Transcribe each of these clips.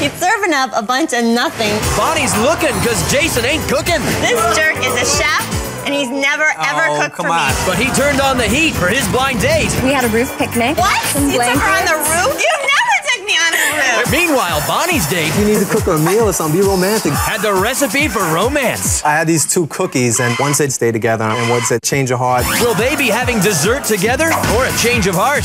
He's serving up a bunch of nothing. Bonnie's looking because Jason ain't cooking. This jerk is a chef, and he's never, ever cooked for me. But he turned on the heat for his blind date. We had a roof picnic. What? You took her on the roof? You never took me on the roof. Meanwhile, Bonnie's date... You need to cook her a meal or something. Be romantic. ...had the recipe for romance. I had these 2 cookies, and one said stay together, and one said change your heart. Will they be having dessert together or a change of heart?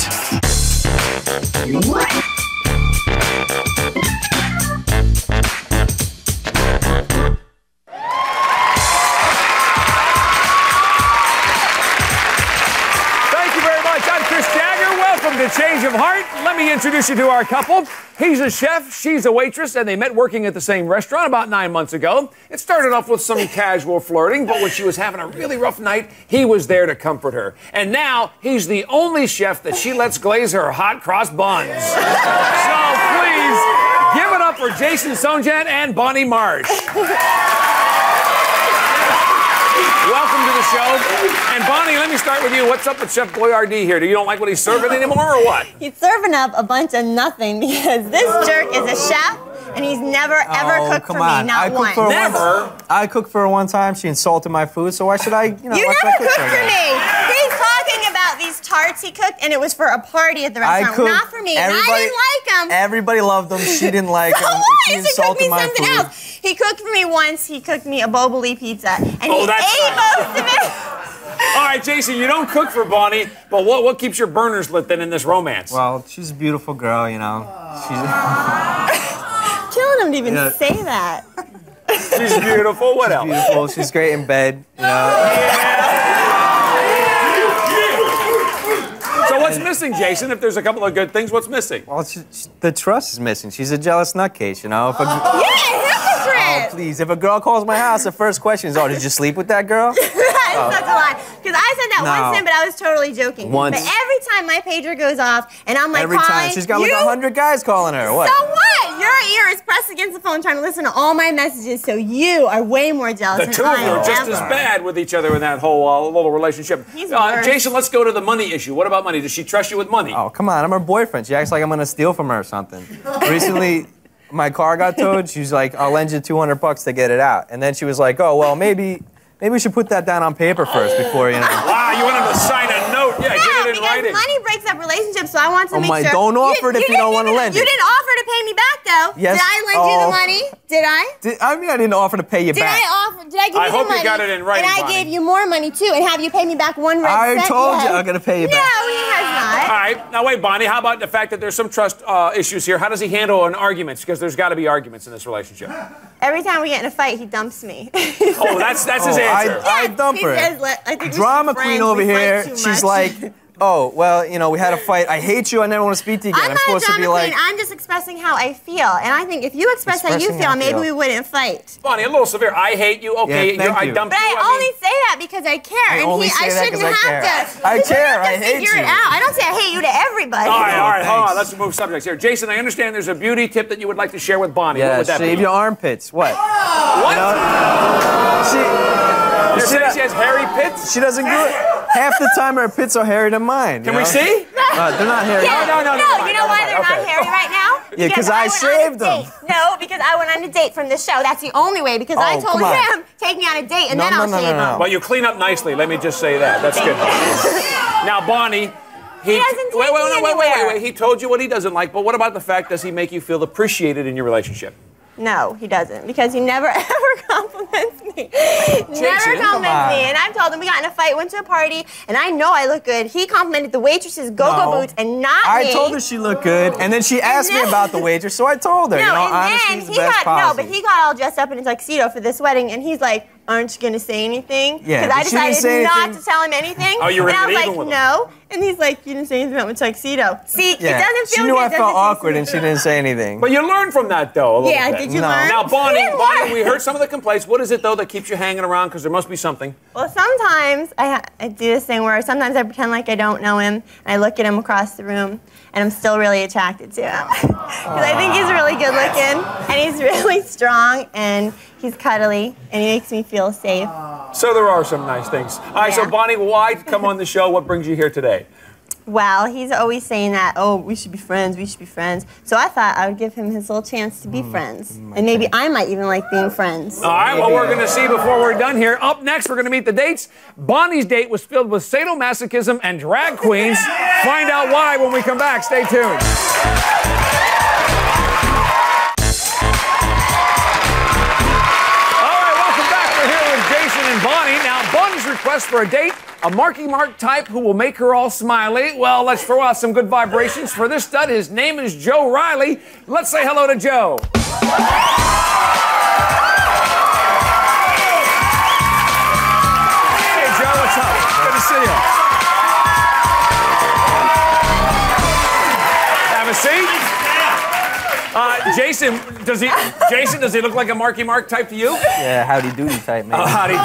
To Change of Heart, let me introduce you to our couple. He's a chef, she's a waitress, and they met working at the same restaurant about 9 months ago. It started off with some casual flirting, but when she was having a really rough night, he was there to comfort her. And now, he's the only chef that she lets glaze her hot cross buns. So please, give it up for Jason Sonjet and Bonnie Marsh. Welcome to the show. And Bonnie, let me start with you. What's up with Chef Boyardee here? Do you don't like what he's serving anymore or what? He's serving up a bunch of nothing because this jerk is a chef and he's never, ever cooked for me. Not once. Never? I cooked for her one time. She insulted my food, so why should I, You never cooked for me. He's talking about these tarts he cooked, and it was for a party at the restaurant, not for me. And I didn't like them. Everybody loved them. She didn't like them. She insulted my food. Else. He cooked for me once. He cooked me a Boboli pizza, and he ate most of it. All right, Jason, you don't cook for Bonnie, but what keeps your burners lit then in this romance? Well, she's a beautiful girl, you know. Killing him to even say that. She's beautiful. What else? Beautiful. She's great in bed, you know. Yeah. So what's missing, Jason? If there's a couple of good things, what's missing? Well, the trust is missing. She's a jealous nutcase, you know. Yeah, oh, please. If a girl calls my house, the first question is, oh, did you sleep with that girl? That's such a lie. Because I said that once, but I was totally joking. Once. But every time my pager goes off, and I'm like, every time. She's got like 100 guys calling her. What? So what? Your ear is pressed against the phone trying to listen to all my messages, so you are way more jealous than I am. The two of you are just as bad with each other in that whole little relationship. Jason, let's go to the money issue. What about money? Does she trust you with money? Oh, come on. I'm her boyfriend. She acts like I'm going to steal from her or something. Recently, my car got towed. She was like, I'll lend you $200 to get it out. And then she was like, oh, well, maybe we should put that down on paper first before, you know. Wow, you want him to sign a note? Yeah, get it in writing. Money breaks up relationships, so I want to make sure. Don't offer it if you don't want to lend it. You didn't offer to pay me back, though. Yes. Did I lend you the money? Did I? I mean, I didn't offer to pay you back. Did I give you the money? I hope you got it in writing, And I gave you more money, too, and have you pay me back one red cent? I told you I'm going to pay you back. No, he has not. All right. Now, wait, Bonnie, how about the fact that there's some trust issues here? How does he handle an argument? Because there's got to be arguments in this relationship. Every time we get in a fight, he dumps me. Oh, that's his answer. I dump her. I think Drama queen over here. She's like, oh, well, you know, we had a fight. I hate you. I never want to speak to you again. I'm supposed to be like, I'm just expressing how I feel. And I think if you express how you feel, maybe we wouldn't fight. Bonnie, a little severe. I hate you. Okay, yeah, I dumped you. But I only say that because I care. I only say that because I care. I care. I hate you. Figure it out. I don't say I hate you to everybody. All right, hold on. Let's move subjects here. Jason, I understand there's a beauty tip that you would like to share with Bonnie. Yeah, what would that shave be? your armpits. What? What? You know? You're saying she has hairy pits? She doesn't do it. Half the time her pits are hairier than mine. Can we see? They're not hairy. No, you know why they're not hairy right now? Yeah, because I shaved them. No, because I went on a date from the show. That's the only way, because I told him, take me on a date, and then I'll shave them. Well, you clean up nicely. Let me just say that. That's good. Now, Bonnie, he doesn't take me anywhere. Wait. He told you what he doesn't like, but what about the fact, does he make you feel appreciated in your relationship? No, he doesn't, because he never ever compliments me. Never compliments me. And I've told him we got in a fight, went to a party, and I know I look good. He complimented the waitress's go-go boots and not me. I told her she looked good, and then she asked me about the waitress, so I told her. No, you know, and honestly, then he got all dressed up in a tuxedo for this wedding, and he's like, aren't you going to say anything? Yeah, because I decided not to tell him anything. Oh, you were and I was like, with him. no. And he's like, you didn't say anything about my tuxedo. See, it doesn't feel good. She knew I felt awkward, and she didn't say anything. But you learned from that, though, a little bit. Did you learn? Now, Bonnie, we heard some of the complaints. What is it, though, that keeps you hanging around? Because there must be something. Well, sometimes I do this thing where sometimes I pretend like I don't know him, and I look at him across the room, and I'm still really attracted to him. Because I think he's really good looking, and he's really strong, and he's cuddly, and he makes me feel safe. So there are some nice things. All right, so Bonnie, why come on the show? What brings you here today? Well, he's always saying that, oh, we should be friends, we should be friends. So I thought I would give him his little chance to be friends. And maybe I might even like being friends. All right, well, we're going to see before we're done here. Up next, we're going to meet the dates. Bonnie's date was filled with sadomasochism and drag queens. Find out why when we come back. Stay tuned. All right, welcome back. We're here with Jason and Bonnie. Now, Bonnie's request for a date, a Marky Mark type who will make her all smiley. Well, let's throw out some good vibrations for this stud. His name is Joe Riley. Let's say hello to Joe. Hey, Joe, what's up? Good to see you. Have a seat. Jason, does he look like a Marky Mark type to you? Yeah, howdy doody type, man. Howdy.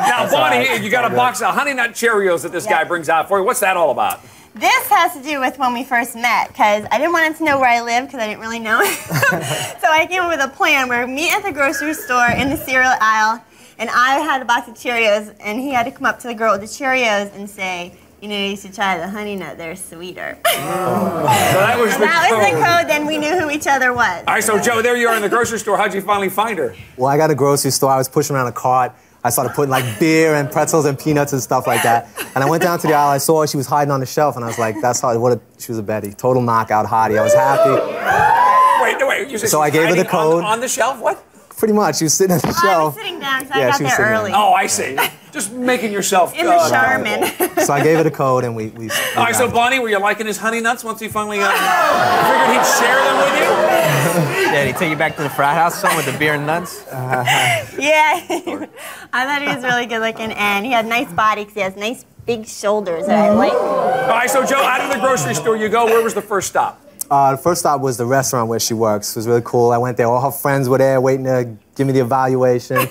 Now, Bonnie, you got a box of Honey Nut Cheerios that this guy brings out for you. What's that all about? This has to do with when we first met, because I didn't want him to know where I lived, because I didn't really know him. So I came up with a plan where we meet at the grocery store in the cereal aisle, and I had a box of Cheerios, and he had to come up to the girl with the Cheerios and say, you know, you should try the Honey Nut, they're sweeter. So that was the code, then we knew who each other was. All right, so Joe, there you are in the grocery store. How'd you finally find her? Well, I got a grocery store. I was pushing around a cart. I started putting like beer and pretzels and peanuts and stuff like that. And I went down to the aisle. I saw her. She was hiding on the shelf, and I was like, "That's how." She was a Betty, total knockout hottie. I was happy. Wait. You said so I gave her the code on the shelf. What? Pretty much. She was sitting on the shelf. I was sitting down because I got there early. Oh, I see. Just making yourself in the Charmin. So I gave her the code, and we all right. So Bonnie, were you liking his Honey Nuts once he finally figured he'd share them with you? Yeah, did he take you back to the frat house, son, with the beer and nuts? Yeah, I thought he was really good looking, and he had a nice body because he has nice big shoulders that I like. All right, so Joe, out of the grocery store you go. Where was the first stop? The first stop was the restaurant where she works. It was really cool. I went there. All her friends were there waiting to give me the evaluation.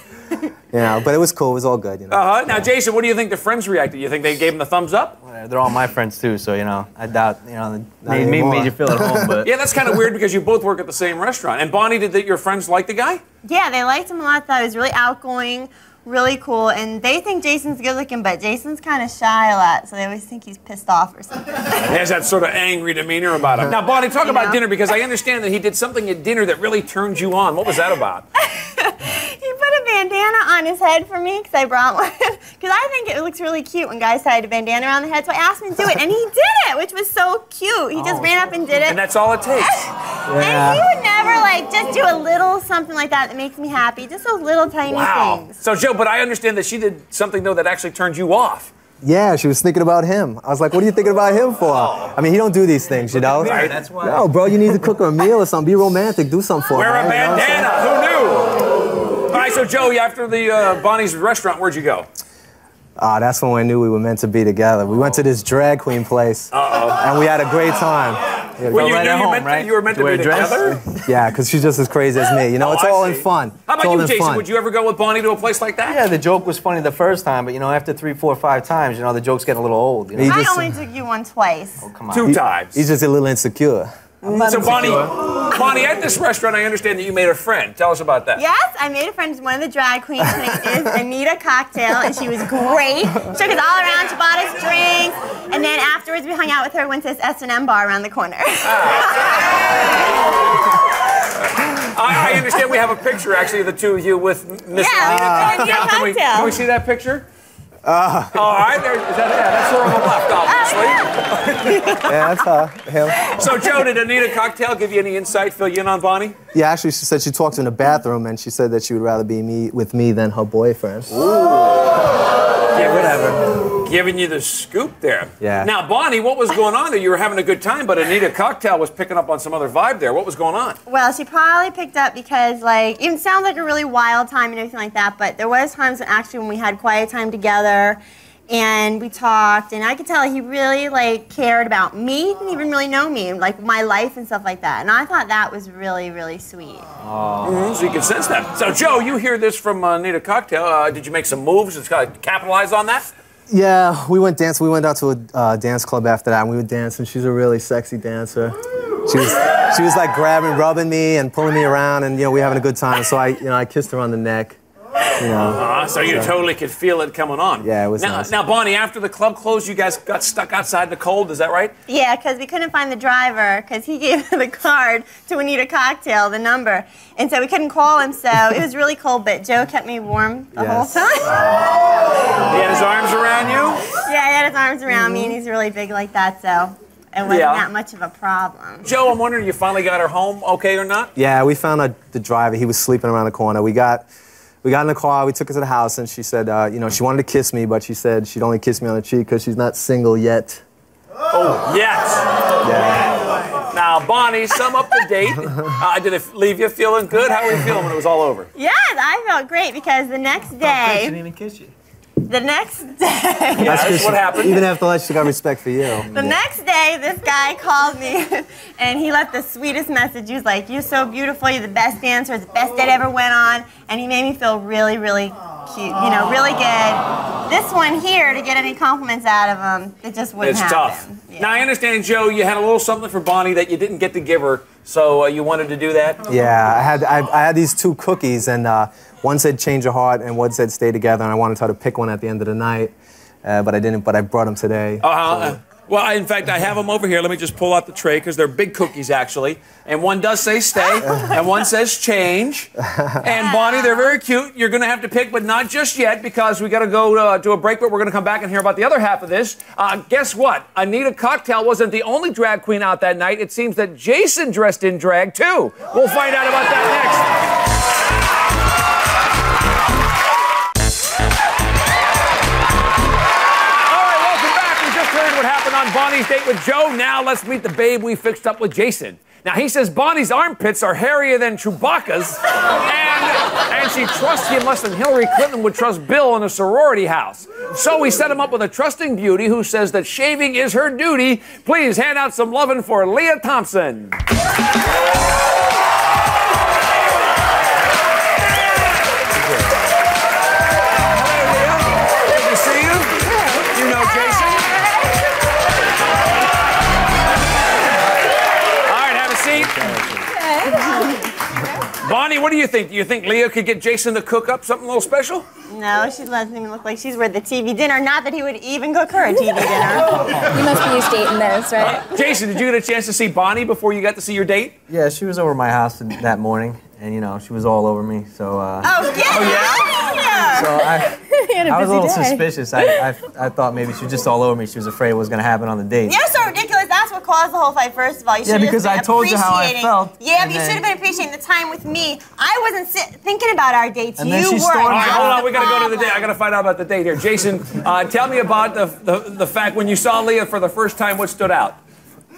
You know, but it was cool. It was all good, you know. Now, Jason, what do you think the friends reacted? You think they gave him the thumbs up? They're all my friends, too, so, you know, I doubt, you know, they made you feel at home, but... Yeah, that's kind of weird because you both work at the same restaurant. And Bonnie, did your friends like the guy? Yeah, they liked him a lot. Thought he was really outgoing, really cool, and they think Jason's good looking, but Jason's kind of shy a lot, so they always think he's pissed off or something. He has that sort of angry demeanor about him. Now, Bonnie, talk about dinner, because I understand that he did something at dinner that really turned you on. What was that about? He put a bandana on his head for me because I brought one. Because I think it looks really cute when guys tie a bandana around their head, so I asked him to do it, and he did it, which was so cute. He just ran up and did it. And that's all it takes. And he would never, like, just do a little something like that makes me happy. Just those little tiny things. So, Joe, but I understand that she did something, though, that actually turned you off. Yeah, she was thinking about him. I was like, what are you thinking about him for? I mean, he don't do these things, you know? Right, that's why. No, bro, you need to cook her a meal or something. Be romantic. Do something for her. Wear a man, bandana. Who knew? All right, so, Joe, after the Bonnie's restaurant, where'd you go? That's when I knew we were meant to be together. We went to this drag queen place, and we had a great time. Well, you were meant to be together? Yeah, because she's just as crazy as me. You know, it's all in fun. How about you, Jason? Would you ever go with Bonnie to a place like that? Yeah, the joke was funny the first time, but, you know, after 3, 4, 5 times, you know, the joke's getting a little old. You know? I only took you one twice. Oh, come on. 2 times. He's just a little insecure. So, Bonnie, at this restaurant, I understand that you made a friend. Tell us about that. Yes, I made a friend with one of the drag queens. Her name is Anita Cocktail, and she was great. She took us all around. She bought us drinks, and then afterwards we hung out with her. Went to this S&M bar around the corner. I understand we have a picture, actually, of the two of you with Miss Anita Cocktail. Can we see that picture? All right, that's her on the left, obviously. Yeah, that's him. So, Joe, did Anita Cocktail give you any insight, fill you in on Bonnie? Yeah, actually, she said she talked to in the bathroom, and she said that she would rather be with me than her boyfriend. Yeah, whatever. Giving you the scoop there. Yeah. Now, Bonnie, what was going on there? You were having a good time, but Anita Cocktail was picking up on some other vibe there. What was going on? Well, she probably picked up because, like, it sounds like a really wild time and everything like that, but there was times when we had quiet time together and we talked, and I could tell he really, like, cared about me. He didn't even really know me, like, my life and stuff like that. And I thought that was really, really sweet. So you can sense that. So, Joe, you hear this from Anita Cocktail. Did you make some moves to capitalize on that? Yeah, we went dancing. We went out to a dance club after that, and we were dancing. She's a really sexy dancer. She was like rubbing me and pulling me around, and, you know, we were having a good time. So I kissed her on the neck. You know. So you totally could feel it coming on. Yeah, it was now, nice. Now, Bonnie, after the club closed, you guys got stuck outside in the cold. Is that right? Yeah, because we couldn't find the driver because he gave the card to Anita Cocktail, the number. And so we couldn't call him, so it was really cold, but Joe kept me warm the whole time. He had his arms around you? Yeah, he had his arms around me, and he's really big like that, so it wasn't that much of a problem. Joe, I'm wondering, you finally got her home okay or not? Yeah, we found the driver. He was sleeping around the corner. We got in the car, we took her to the house, and she said, you know, she wanted to kiss me, but she said she'd only kiss me on the cheek because she's not single yet. Oh, yes. Yeah. Now, Bonnie, sum up the date. Did it leave you feeling good? How were you feeling when it was all over? Yes, I felt great because the next day... She didn't even kiss you. The next day... That's what happened. Even after that, she got respect for you. The next day, this guy called me, and he left the sweetest message. He was like, "You're so beautiful. You're the best dancer. It's the best date ever went on." And he made me feel really, really cute. You know, really good. This one here, to get any compliments out of him, it just wouldn't happen. Tough. Yeah. Now, I understand, Joe, you had a little something for Bonnie that you didn't get to give her, so you wanted to do that? Yeah, I had these 2 cookies, and one said change your heart, and one said stay together, and I wanted her to pick one at the end of the night, but I didn't, but I brought them today. Well, in fact, I have them over here. Let me just pull out the tray, because they're big cookies, actually. And one does say stay, and one says change. And Bonnie, they're very cute. You're going to have to pick, but not just yet, because we got to go to a break, but we're going to come back and hear about the other half of this. Guess what? Anita Cocktail wasn't the only drag queen out that night. It seems that Jason dressed in drag, too. We'll find out about that next. What happened on Bonnie's date with Joe. Now let's meet the babe we fixed up with Jason. Now he says Bonnie's armpits are hairier than Chewbacca's, and she trusts him less than Hillary Clinton would trust Bill in a sorority house. So we set him up with a trusting beauty who says that shaving is her duty. Please hand out some loving for Leah Thompson. Bonnie, what do you think? Do you think Leah could get Jason to cook up something a little special? No, she doesn't even look like she's worth the TV dinner. Not that he would even cook her a TV dinner. You must be used to eating those, right? Jason, did you get a chance to see Bonnie before you got to see your date? Yeah, she was over my house that morning, and you know, she was all over me. So. Oh yeah. So I was a little suspicious. I thought maybe she was just all over me. She was afraid what was going to happen on the date. You're so ridiculous. That's what caused the whole fight, first of all. You yeah, because I told you how I felt. Yeah, but you should have been appreciating the time with me. I wasn't thinking about our dates. And you then she were. stormed All right, hold on. We got to go to the problem. date. I got to find out about the date here. Jason, tell me about the fact when you saw Leah for the first time, what stood out?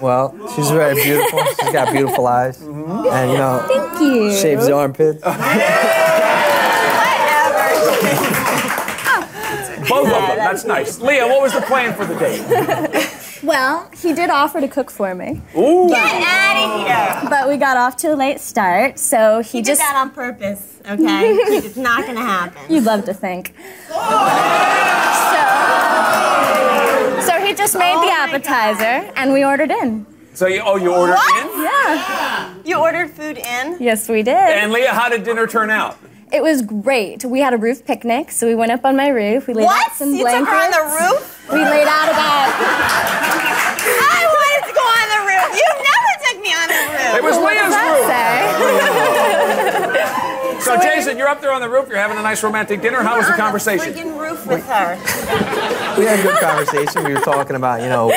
Well, she's very beautiful. She's got beautiful eyes. And, you know, Thank you. shaves the armpits. Both of them. That's nice. Leah, what was the plan for the date? Well, he did offer to cook for me. Ooh. Get out of here. But we got off to a late start, so he He just... did that on purpose, okay? It's not going to happen. You'd love to think. So he just made the appetizer, and we ordered in. So you ordered in? Yeah. You ordered food in? Yes, we did. And Leah, how did dinner turn out? It was great. We had a roof picnic, so we went up on my roof. We laid out some You blankets. took her on the roof? We laid out about... I wanted to go on the roof. You never took me on the roof. It was What Leah's does roof. that say? So Jason, you're up there on the roof. You're having a nice romantic dinner. How was the conversation? Freaking roof with her. We had a good conversation. We were talking about, you know,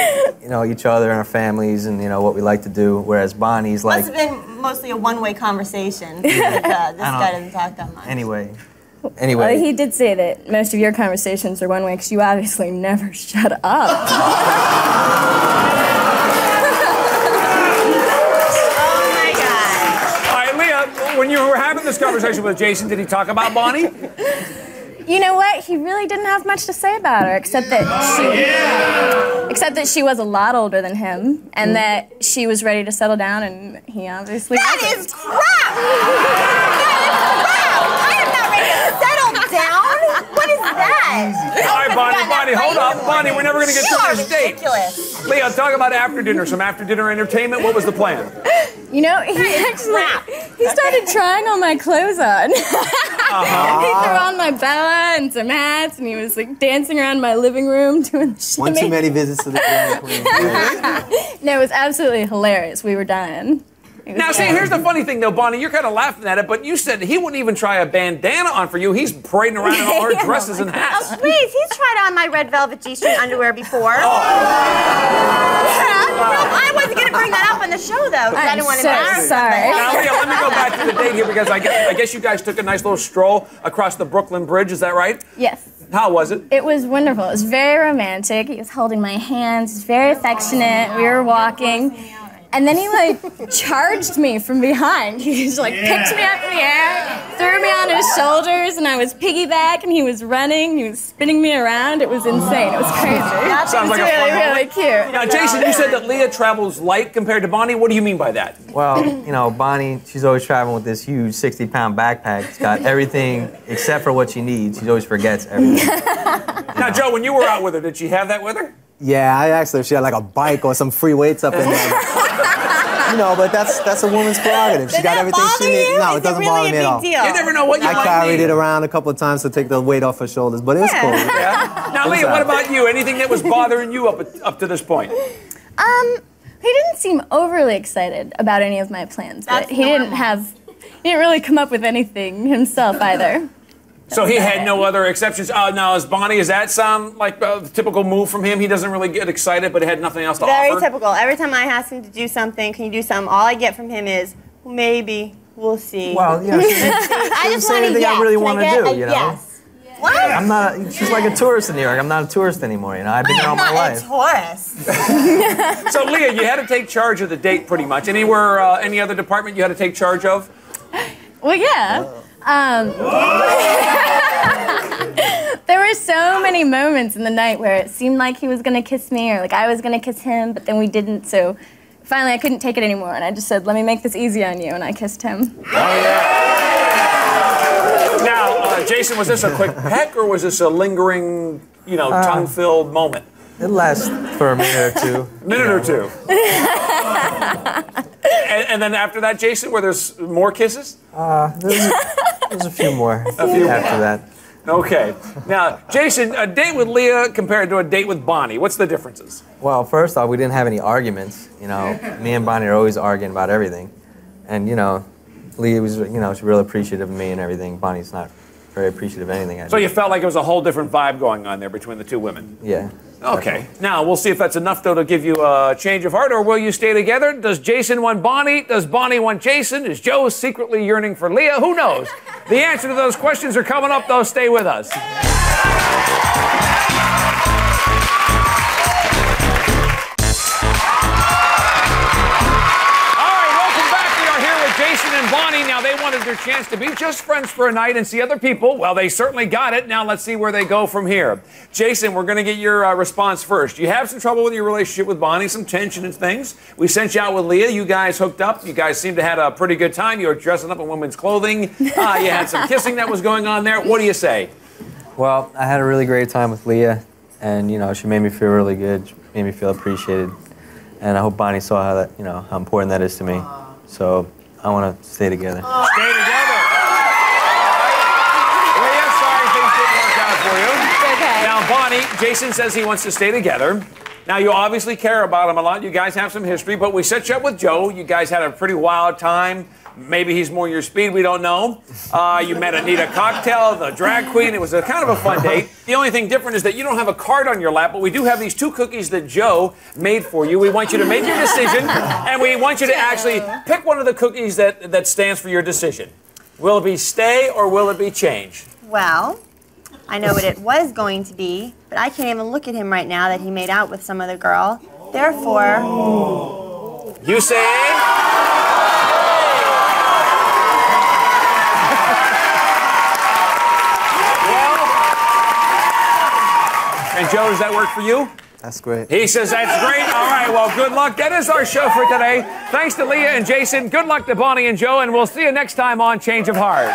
each other and our families and, you know, what we like to do. Whereas Bonnie's like... Must have been mostly a one-way conversation. This guy doesn't talk that much. Anyway. Well, he did say that most of your conversations are one way because you obviously never shut up. Oh my God. All right, Leah, when you were having this conversation with Jason, did he talk about Bonnie? You know what? He really didn't have much to say about her, except that she was a lot older than him, and that she was ready to settle down, and he obviously That wasn't. is crap! I am not ready to settle down. What is that? All right, Bonnie, hold up. Bonnie, we're never going to get through this date. Ridiculous. Leah, talk about after dinner, some after dinner entertainment. What was the plan? You know, he started trying all my clothes on. threw on my boa and some hats, and he was like dancing around my living room doing shimmy. One too many visits to the Dairy Queen. No, it was absolutely hilarious. We were dying. Now, see, here's the funny thing, though, Bonnie. You're kind of laughing at it, but you said he wouldn't even try a bandana on for you. He's parading around in all her dresses and hats. Oh, please, he's tried on my red velvet G-string underwear before. Oh. I wasn't going to bring that up on the show, though, because I didn't want to embarrass sorry. Now, Leah, let me go back to the date here, because I guess you guys took a nice little stroll across the Brooklyn Bridge. Is that right? Yes. How was it? It was wonderful. It was very romantic. He was holding my hands. He was very affectionate. We were walking. And then he, like, charged me from behind. He just, like, picked me up in the air, threw me on his shoulders, and I was piggyback, and he was running. He was spinning me around. It was insane. It was crazy. That sounds like a fun really, moment. really cute. Now, Jason, you said that Leah travels light compared to Bonnie. What do you mean by that? Well, you know, Bonnie, she's always traveling with this huge 60-pound backpack. It's got everything except for what she needs. She always forgets everything. Now, Joe, when you were out with her, did she have that with her? Yeah, I asked her if she had like a bike or some free weights up in there. You know, but that's a woman's prerogative. She got everything she needs. No, it doesn't bother me at all. You never know what you I might carried need. it around a couple of times to take the weight off her shoulders, but it was cool. Yeah. Now, Leah, what about you? Anything that was bothering you up to this point? He didn't seem overly excited about any of my plans, but That's he didn't really come up with anything himself either. So he had no other exceptions. Now, as Bonnie, does that sound like a typical move from him? He doesn't really get excited, but had nothing else to Very offer? typical. Every time I ask him to do something, can you do something, all I get from him is, maybe, we'll see. Well, you know, she I just say want a anything yes. I really Can want to get do, a you know? Yes. What? I'm not. She's like a tourist in New York. I'm not a tourist anymore. You know, I've been here all my life. Taurus. So, Leah, you had to take charge of the date pretty much. Any other department you had to take charge of? Well, yeah. There were so many moments in the night where it seemed like he was going to kiss me or like I was going to kiss him, but then we didn't, so finally I couldn't take it anymore, and I just said, let me make this easy on you, and I kissed him. Oh, yeah. Now, Jason, was this a quick peck, or was this a lingering, tongue-filled moment? It lasts for a minute or two. Minute or two. And then after that, Jason, were there more kisses? There's a few more after that. Okay. Now, Jason, a date with Leah compared to a date with Bonnie, what's the differences? Well, first off, we didn't have any arguments. You know, me and Bonnie are always arguing about everything. And, Leah was, she's real appreciative of me and everything. Bonnie's not very appreciative of anything I do. So you felt like it was a whole different vibe going on there between the two women? Yeah. Okay. Now, we'll see if that's enough, though, to give you a change of heart, or will you stay together? Does Jason want Bonnie? Does Bonnie want Jason? Is Joe secretly yearning for Leah? Who knows? The answer to those questions are coming up, though. Stay with us. Jason and Bonnie, now they wanted their chance to be just friends for a night and see other people. Well, they certainly got it. Now let's see where they go from here. Jason, we're going to get your response first. You have some trouble with your relationship with Bonnie, some tension and things. We sent you out with Leah. You guys hooked up. You guys seemed to have a pretty good time. You were dressing up in women's clothing. You had some kissing that was going on there. What do you say? Well, I had a really great time with Leah, and, she made me feel really good. She made me feel appreciated. And I hope Bonnie saw how that, how important that is to me. So I want to stay together. Stay together. Leah, sorry things didn't work out for you. Okay. Now, Bonnie, Jason says he wants to stay together. Now, you obviously care about him a lot. You guys have some history, but we set you up with Joe. You guys had a pretty wild time. Maybe he's more your speed, we don't know. You met Anita Cocktail, the drag queen. It was kind of a fun date. The only thing different is that you don't have a card on your lap, but we do have these 2 cookies that Joe made for you. We want you to make your decision, and we want you to actually pick one of the cookies that stands for your decision. Will it be stay or will it be change? Well, I know what it was going to be, but I can't even look at him right now that he made out with some other girl. Therefore... You say... And Joe, does that work for you? That's great. He says that's great. All right, well, good luck. That is our show for today. Thanks to Leah and Jason. Good luck to Bonnie and Joe, and we'll see you next time on Change of Heart.